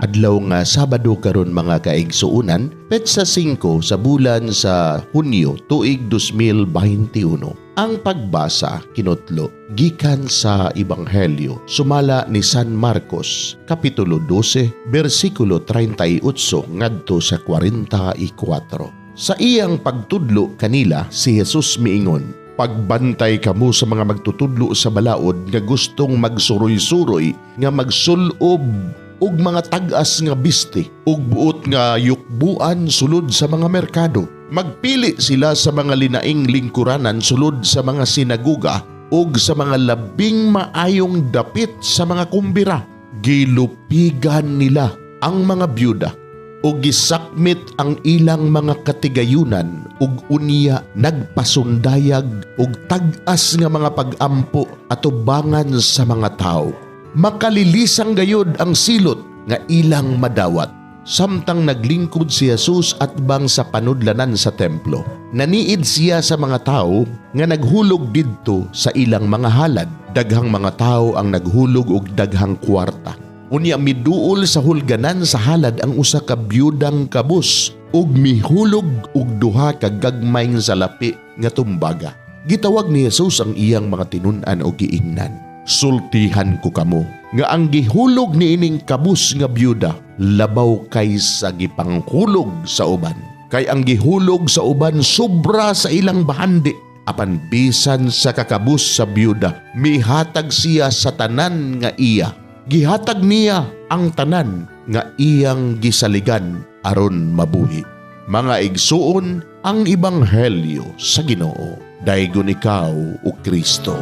Adlaw nga Sabado karon mga kaigsuunan, petsa 5 sa bulan sa Hunyo tuig 2021. Ang pagbasa kinutlo gikan sa Ebanghelyo sumala ni San Marcos kapitulo 12 bersikulo 38 ngadto sa 44. Sa iyang pagtudlo kanila si Jesus miingon, "Pagbantay kamo sa mga magtutudlo sa balaod nga gustong magsuroy-suroy nga magsulob ug mga tag-as nga biste ug buot nga yukbuan sulod sa mga merkado. Magpili sila sa mga linaing lingkuranan sulod sa mga sinaguga ug sa mga labing maayong dapit sa mga kumbira. Gilupigan nila ang mga byuda ug gisakmit ang ilang mga katigayunan ug unya nagpasundayag ug tag-as nga mga pag-ampo atubangan sa mga tao. Makalilisang gayod ang silot nga ilang madawat." Samtang naglingkod si Jesus atbang sa panudlanan sa templo, naniid siya sa mga tao nga naghulog didto sa ilang mga halad. Daghang mga tao ang naghulog og daghang kwarta. Unya miduol sa hulganan sa halad ang usa ka byudang kabus ug mihulog og duha ka gagmayng salapi nga tumbaga. Gitawag ni Jesus ang iyang mga tinun-an og giingnan, "Sultihan ko kamo nga ang gihulog niining kabus nga byuda labaw kay sa gipanghulog sa uban. Kay ang gihulog sa uban sobra sa ilang bahandi, apan bisan sa kakabus sa byuda mihatag siya sa tanan nga iya. Gihatag niya ang tanan nga iyang gisaligan aron mabuhi." Mga igsuon, ang Ebanghelyo sa Ginoo. Daygon ikaw o Kristo.